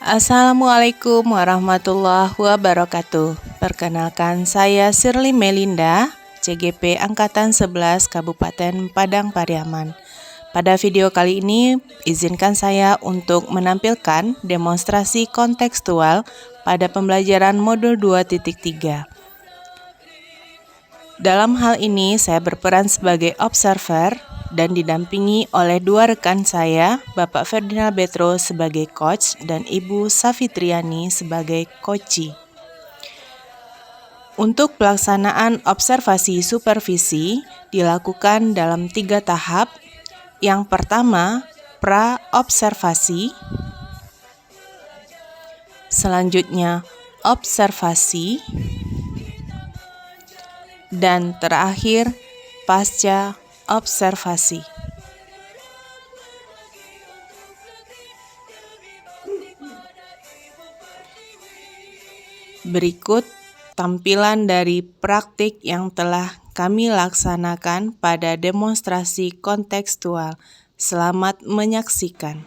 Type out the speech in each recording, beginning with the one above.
Assalamualaikum warahmatullahi wabarakatuh. Perkenalkan, saya Shirley Melinda, CGP Angkatan 11 Kabupaten Padang Pariaman. Pada video kali ini, izinkan saya untuk menampilkan demonstrasi kontekstual pada pembelajaran modul 2.3. Dalam hal ini, saya berperan sebagai observer dan didampingi oleh dua rekan saya, Bapak Ferdinand Betro sebagai coach dan Ibu Safitriani sebagai coachee. Untuk pelaksanaan observasi supervisi dilakukan dalam 3 tahap. Yang pertama, pra-observasi, selanjutnya observasi, dan terakhir pasca observasi. Berikut tampilan dari praktik yang telah kami laksanakan pada demonstrasi kontekstual. Selamat menyaksikan.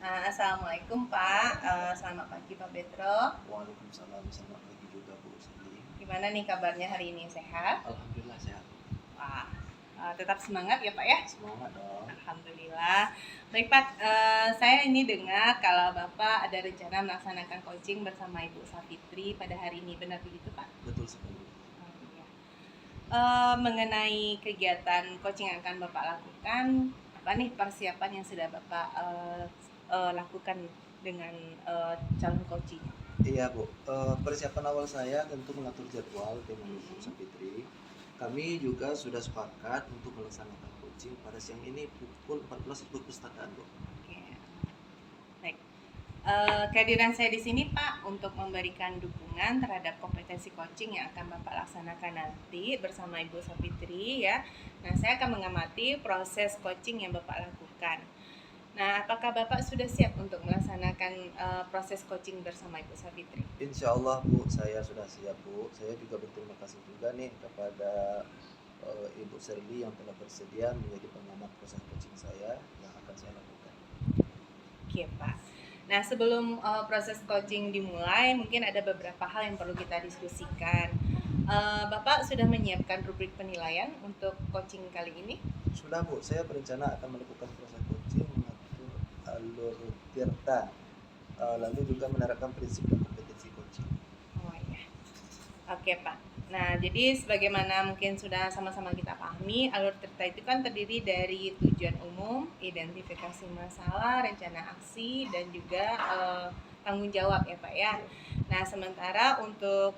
Assalamualaikum Pak, selamat pagi Pak Betro. Waalaikumsalam, selamat pagi juga Bu Siti. Gimana nih kabarnya hari ini, sehat? Alhamdulillah sehat. Wah, tetap semangat ya Pak ya? Semangat dong. Alhamdulillah. Baik Pak, saya ini dengar kalau Bapak ada rencana melaksanakan coaching bersama Ibu Safitri pada hari ini, benar begitu Pak? Betul sekali. Iya. Mengenai kegiatan coaching yang akan Bapak lakukan, apa nih persiapan yang sudah Bapak lakukan dengan calon coaching? Iya Bu, persiapan awal saya tentu mengatur jadwal dengan Ibu Safitri. Kami juga sudah sepakat untuk melaksanakan coaching pada siang ini pukul 14 di perpustakaan Bu. Oke, baik. Kehadiran saya di sini Pak untuk memberikan dukungan terhadap kompetensi coaching yang akan Bapak laksanakan nanti bersama Ibu Safitri ya. Nah, saya akan mengamati proses coaching yang Bapak lakukan. Nah, apakah Bapak sudah siap untuk melaksanakan proses coaching bersama Ibu Safitri? Insya Allah Bu, saya sudah siap Bu. Saya juga berterima kasih juga nih kepada Ibu Shirley yang telah bersedia menjadi pengamat proses coaching saya yang akan saya lakukan. Oke Pak. Nah, sebelum proses coaching dimulai, mungkin ada beberapa hal yang perlu kita diskusikan. Bapak sudah menyiapkan rubrik penilaian untuk coaching kali ini? Sudah Bu, saya berencana akan melakukan proses coaching mengatur alur tirta, lalu juga menerapkan prinsip dan kompetensi coaching. Oh iya. Oke Pak. Nah, jadi sebagaimana mungkin sudah sama-sama kita pahami, alur tirta itu kan terdiri dari tujuan umum, identifikasi masalah, rencana aksi, dan juga tanggung jawab ya Pak ya. Nah, sementara untuk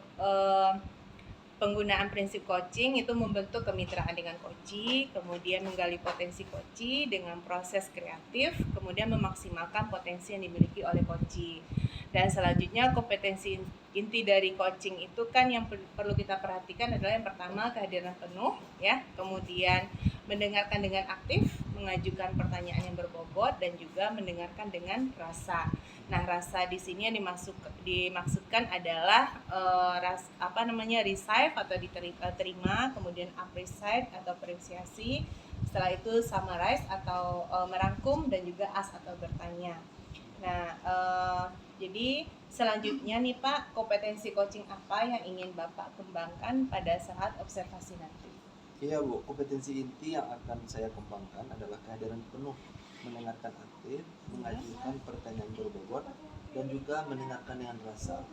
penggunaan prinsip coaching itu membentuk kemitraan dengan coachee, kemudian menggali potensi coachee dengan proses kreatif, kemudian memaksimalkan potensi yang dimiliki oleh coachee. Dan selanjutnya kompetensi inti dari coaching itu kan yang perlu kita perhatikan adalah yang pertama kehadiran penuh ya, kemudian mendengarkan dengan aktif, mengajukan pertanyaan yang berbobot, dan juga mendengarkan dengan rasa. Nah, rasa di sini yang dimaksudkan adalah receive atau diterima, kemudian appreciate atau apresiasi, setelah itu summarize atau merangkum, dan juga ask atau bertanya. Nah, jadi selanjutnya nih Pak, kompetensi coaching apa yang ingin Bapak kembangkan pada saat observasi nanti? Iya Bu, kompetensi inti yang akan saya kembangkan adalah kehadiran penuh, mendengarkan aktif, mengajukan pertanyaan berbobot, dan juga mendengarkan dengan rasa.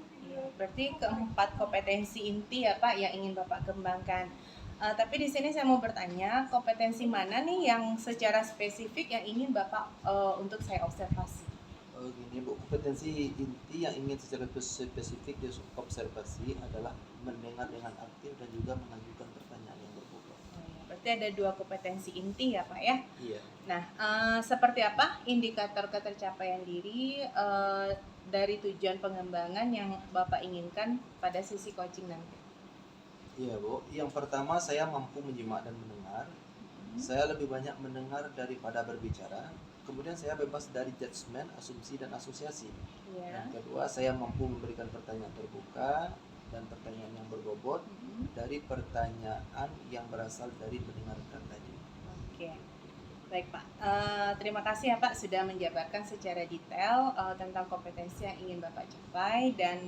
Berarti keempat kompetensi inti ya Pak yang ingin Bapak kembangkan. Tapi di sini saya mau bertanya, kompetensi mana nih yang secara spesifik yang ingin Bapak untuk saya observasi? Gini Bu, kompetensi inti yang ingin secara spesifik diobservasi adalah mendengar dengan aktif dan juga mengajukan pertanyaan yang berbobot. Berarti ada 2 kompetensi inti ya Pak ya? Iya. Nah, seperti apa indikator ketercapaian diri dari tujuan pengembangan yang Bapak inginkan pada sisi coaching nanti? Iya Bu, yang pertama saya mampu menyimak dan mendengar. Saya lebih banyak mendengar daripada berbicara. Kemudian saya bebas dari judgement, asumsi, dan asosiasi. Ya. Yang kedua, saya mampu memberikan pertanyaan terbuka dan pertanyaan yang berbobot dari pertanyaan yang berasal dari mendengarkan tadi. Oke. Baik Pak, terima kasih ya Pak sudah menjabarkan secara detail tentang kompetensi yang ingin Bapak capai dan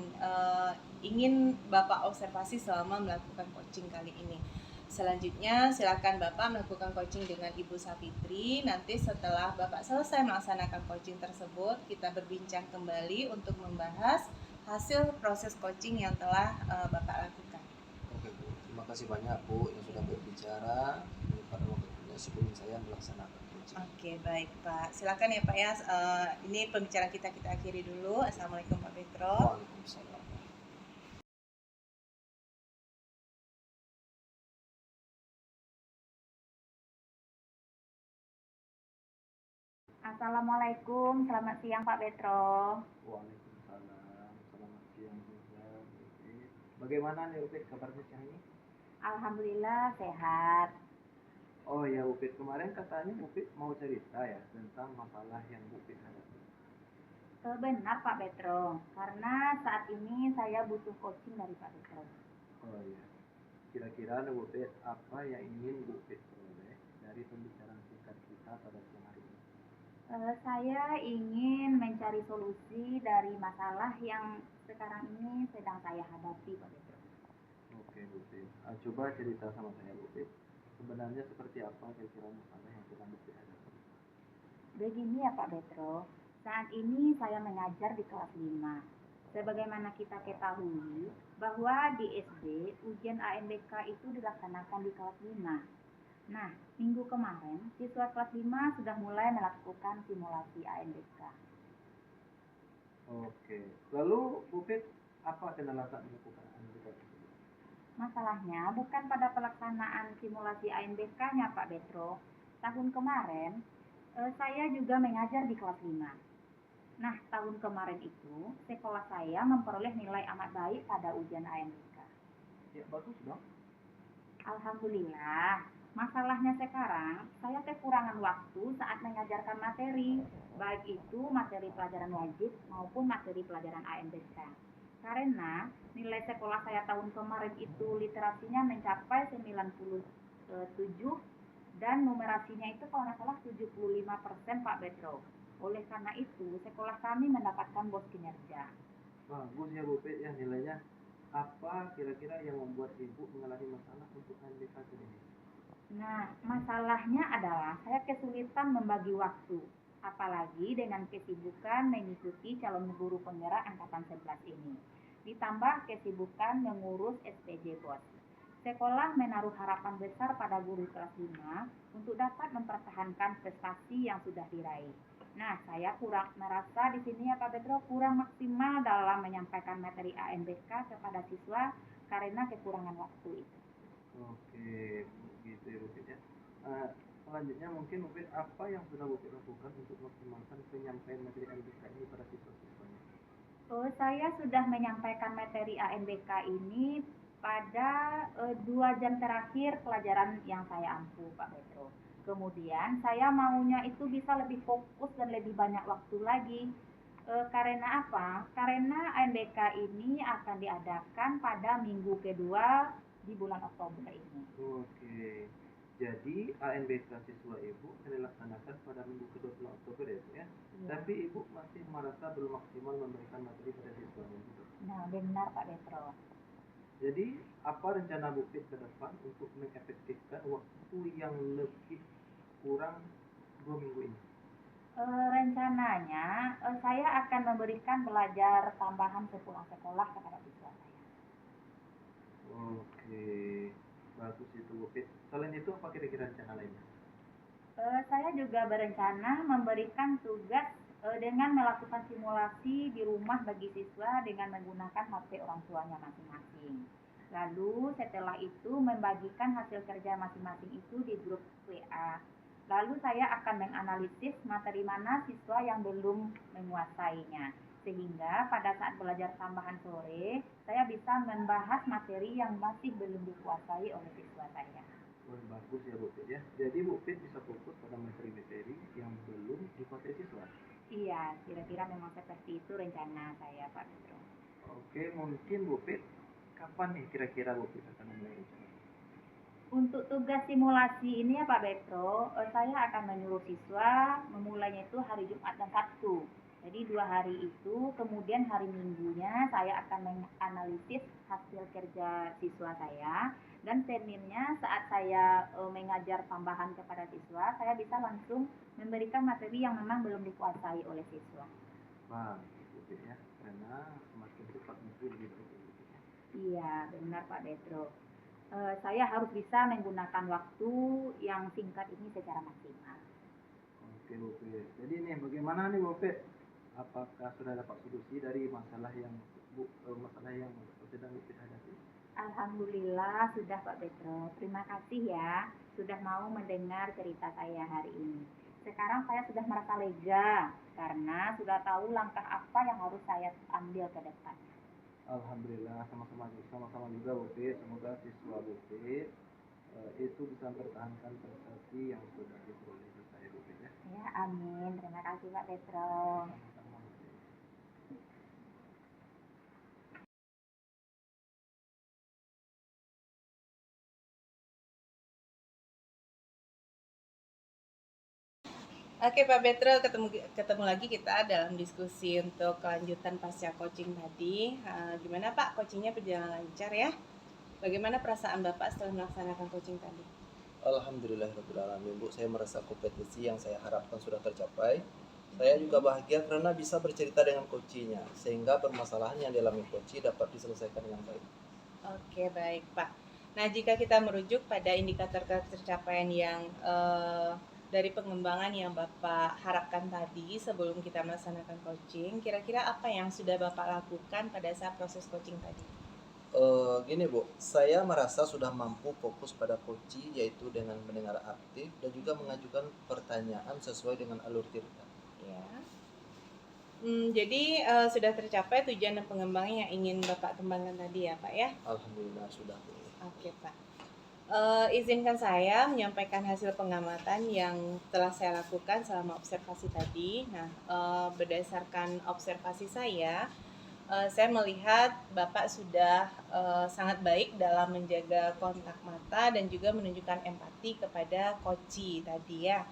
ingin Bapak observasi selama melakukan coaching kali ini. Selanjutnya silakan Bapak melakukan coaching dengan Ibu Sapitri. Nanti setelah Bapak selesai melaksanakan coaching tersebut, kita berbincang kembali untuk membahas hasil proses coaching yang telah Bapak lakukan. Oke Bu, terima kasih banyak Bu yang sudah berbicara pada waktunya sebelum saya melaksanakan coaching. Oke, baik Pak. Silakan ya Pak ya. Ini pembicaraan kita akhiri dulu. Assalamualaikum Pak Petro. Waalaikumsalam. Assalamualaikum, selamat siang Pak Petro. Waalaikumsalam. Selamat siang juga Upit. Bagaimana nih Upit kabarnya siang ini? Alhamdulillah sehat. Oh ya Upit, kemarin katanya Upit mau cerita ya tentang masalah yang Upit hadapi. Benar Pak Petro, karena saat ini saya butuh coaching dari Pak Petro. Oh ya, kira-kira nih Upit, apa yang ingin Upit peroleh dari pembicaraan singkat kita pada siang hari ini? Saya ingin mencari solusi dari masalah yang sekarang ini sedang saya hadapi Pak Petro. Oke Upit, coba cerita sama saya Upit. Sebenarnya seperti apa kira-kira masalah yang sedang Upit hadapi? Begini ya Pak Petro, saat ini saya mengajar di kelas 5. Sebagaimana kita ketahui bahwa di SD ujian ANBK itu dilaksanakan di kelas 5. Nah, minggu kemarin siswa kelas 5 sudah mulai melakukan simulasi ANBK. Oke, lalu Upit apa kendala saat melakukan analisa tersebut? Masalahnya bukan pada pelaksanaan simulasi ANBK-nya Pak Betro. Tahun kemarin saya juga mengajar di kelas 5. Nah, tahun kemarin itu sekolah saya memperoleh nilai amat baik pada ujian ANBK. Ya bagus dong. Alhamdulillah. Masalahnya sekarang, saya kekurangan waktu saat mengajarkan materi, baik itu materi pelajaran wajib maupun materi pelajaran ANBK. Karena nilai sekolah saya tahun kemarin itu literasinya mencapai 97 dan numerasinya itu kalau nggak salah 75% Pak Betro. Oleh karena itu, sekolah kami mendapatkan bos kinerja. Bagus ya Bu Pet ya nilainya. Apa kira-kira yang membuat Ibu mengalami masalah untuk NBK sendiri? Nah, masalahnya adalah saya kesulitan membagi waktu, apalagi dengan kesibukan mengikuti calon guru penggerak angkatan 11 ini. Ditambah kesibukan mengurus SPJ BOS. Sekolah menaruh harapan besar pada guru kelas 5 untuk dapat mempertahankan prestasi yang sudah diraih. Nah, saya kurang merasa di sini ya Pak Petro kurang maksimal dalam menyampaikan materi ANBK kepada siswa karena kekurangan waktu itu. Oke, gitu ya Bu Pet ya. Selanjutnya mungkin Bu Pet apa yang sudah Bu Pet lakukan untuk memaksimalkan penyampaian materi NBK ini pada siswa-siswanya? Saya sudah menyampaikan materi ANBK ini pada 2 jam terakhir pelajaran yang saya ampu Pak Petro. Kemudian saya maunya itu bisa lebih fokus dan lebih banyak waktu lagi. Karena apa? Karena ANBK ini akan diadakan pada minggu kedua di bulan Oktober ini. Oke, jadi ANBK siswa Ibu akan dilaksanakan pada minggu kedua bulan Oktober ya Bu ya. Iya. Tapi Ibu masih merasa belum maksimal memberikan materi pada siswanya gitu. Nah, benar Pak Petro. Jadi apa rencana Bu Pit ke depan untuk mengefektifkan waktu yang lebih kurang 2 minggu ini? Rencananya saya akan memberikan belajar tambahan sepulang sekolah kepada siswa saya. Oke, bagus itu Bu Pit. Selain itu apa kira-kira rencana lainnya? Saya juga berencana memberikan tugas dengan melakukan simulasi di rumah bagi siswa dengan menggunakan HP orang tuanya masing-masing. Lalu setelah itu membagikan hasil kerja masing-masing itu di grup WA. Lalu saya akan menganalisis materi mana siswa yang belum menguasainya. Sehingga pada saat belajar tambahan sore, saya bisa membahas materi yang masih belum dikuasai oleh siswa saya. Wah, bagus ya Bu Pit ya. Jadi Bu Pit bisa fokus pada materi-materi yang belum dikuasai siswa. Iya, kira-kira memang seperti itu rencana saya Pak Petro. Oke, mungkin Bu Pit kapan nih kira-kira Bu Pit akan mulai rencana? Untuk tugas simulasi ini ya Pak Betro, saya akan menyuruh siswa memulainya itu hari Jumat dan Sabtu. Jadi 2 hari itu, kemudian hari Minggunya saya akan menganalisis hasil kerja siswa saya, dan Seninnya saat saya mengajar tambahan kepada siswa, saya bisa langsung memberikan materi yang memang belum dikuasai oleh siswa. Wah, gitu ya. Karena semakin cepat mungkin lebih baik. Iya, benar Pak Betro. Saya harus bisa menggunakan waktu yang singkat ini secara maksimal. Oke, Bu Pe. Jadi nih bagaimana nih Bu Pe? Apakah sudah dapat solusi dari masalah yang sedang Bu Pe hadapi? Alhamdulillah sudah Pak Betro. Terima kasih ya sudah mau mendengar cerita saya hari ini. Sekarang saya sudah merasa lega karena sudah tahu langkah apa yang harus saya ambil ke depan. Alhamdulillah, sama-sama juga Bu Pe. Semoga siswa Bu Pe itu bisa mempertahankan prestasi yang sudah diperoleh saya Bu Pe ya. Ya, amin. Terima kasih Pak Petro. Sama-sama Bu Pe. Oke Pak Petro, ketemu lagi kita dalam diskusi untuk kelanjutan pasca coaching tadi. Gimana Pak, coachingnya berjalan lancar ya? Bagaimana perasaan Bapak setelah melaksanakan coaching tadi? Alhamdulillahirrahmanirrahim Bu, saya merasa kompetensi yang saya harapkan sudah tercapai. Saya juga bahagia karena bisa bercerita dengan coachnya, sehingga permasalahan yang dialami coach dapat diselesaikan dengan baik. Oke, baik Pak. Nah, jika kita merujuk pada indikator tercapaian yang dari pengembangan yang Bapak harapkan tadi sebelum kita melaksanakan coaching, kira-kira apa yang sudah Bapak lakukan pada saat proses coaching tadi? Gini Bu, saya merasa sudah mampu fokus pada coaching, yaitu dengan mendengar aktif dan juga mengajukan pertanyaan sesuai dengan alur cerita. Ya. Jadi sudah tercapai tujuan dan pengembangan yang ingin Bapak kembangkan tadi ya Pak ya? Alhamdulillah sudah Bu. Oke Pak. Izinkan saya menyampaikan hasil pengamatan yang telah saya lakukan selama observasi tadi. Nah, berdasarkan observasi saya melihat Bapak sudah sangat baik dalam menjaga kontak mata dan juga menunjukkan empati kepada coachee tadi ya.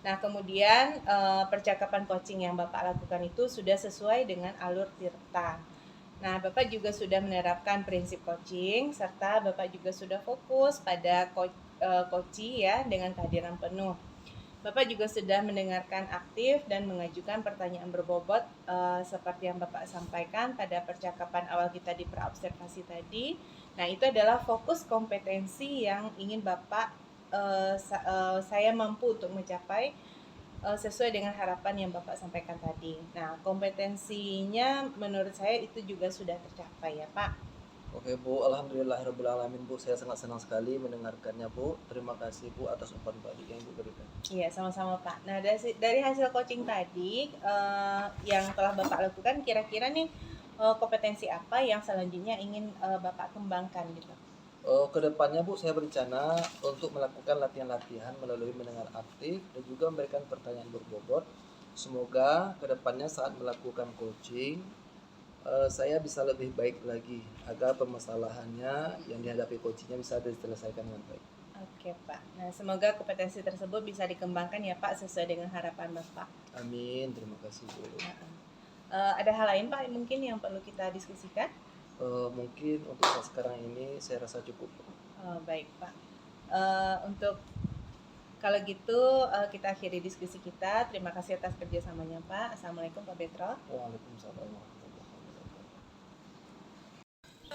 Nah, kemudian percakapan coaching yang Bapak lakukan itu sudah sesuai dengan alur tirta. Nah, Bapak juga sudah menerapkan prinsip coaching, serta Bapak juga sudah fokus pada coachee ya dengan kehadiran penuh. Bapak juga sudah mendengarkan aktif dan mengajukan pertanyaan berbobot seperti yang Bapak sampaikan pada percakapan awal kita di praobservasi tadi. Nah, itu adalah fokus kompetensi yang ingin Bapak saya mampu untuk mencapai sesuai dengan harapan yang Bapak sampaikan tadi. Nah, kompetensinya menurut saya itu juga sudah tercapai ya Pak. Oke Bu, alhamdulillahirrahmanirrahim Bu, saya sangat senang sekali mendengarkannya Bu. Terima kasih Bu atas umpan balik yang Ibu berikan. Iya, sama-sama Pak. Nah, dari hasil coaching tadi yang telah Bapak lakukan, kira-kira nih kompetensi apa yang selanjutnya ingin Bapak kembangkan gitu? Kedepannya Bu, saya berencana untuk melakukan latihan-latihan melalui mendengar aktif dan juga memberikan pertanyaan berbobot. Semoga kedepannya saat melakukan coaching saya bisa lebih baik lagi agar permasalahannya yang dihadapi coachingnya bisa diselesaikan dengan baik. Oke Pak. Nah, semoga kompetensi tersebut bisa dikembangkan ya Pak sesuai dengan harapan Bapak. Amin, terima kasih Bu. Ada hal lain Pak mungkin yang perlu kita diskusikan? Mungkin untuk saat sekarang ini saya rasa cukup. Baik Pak. Untuk kalau gitu kita akhiri diskusi kita. Terima kasih atas kerjasamanya Pak. Assalamualaikum Pak Petro. Waalaikumsalam warahmatullahi wabarakatuh.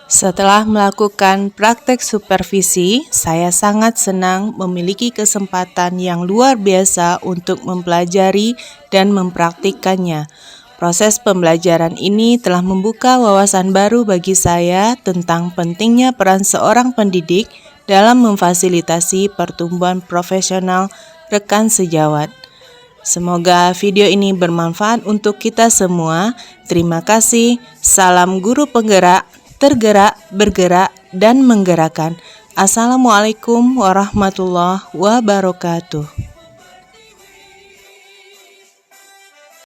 Setelah melakukan praktek supervisi, saya sangat senang memiliki kesempatan yang luar biasa untuk mempelajari dan mempraktikkannya. Proses pembelajaran ini telah membuka wawasan baru bagi saya tentang pentingnya peran seorang pendidik dalam memfasilitasi pertumbuhan profesional rekan sejawat. Semoga video ini bermanfaat untuk kita semua. Terima kasih. Salam guru penggerak, tergerak, bergerak, dan menggerakkan. Assalamualaikum warahmatullahi wabarakatuh.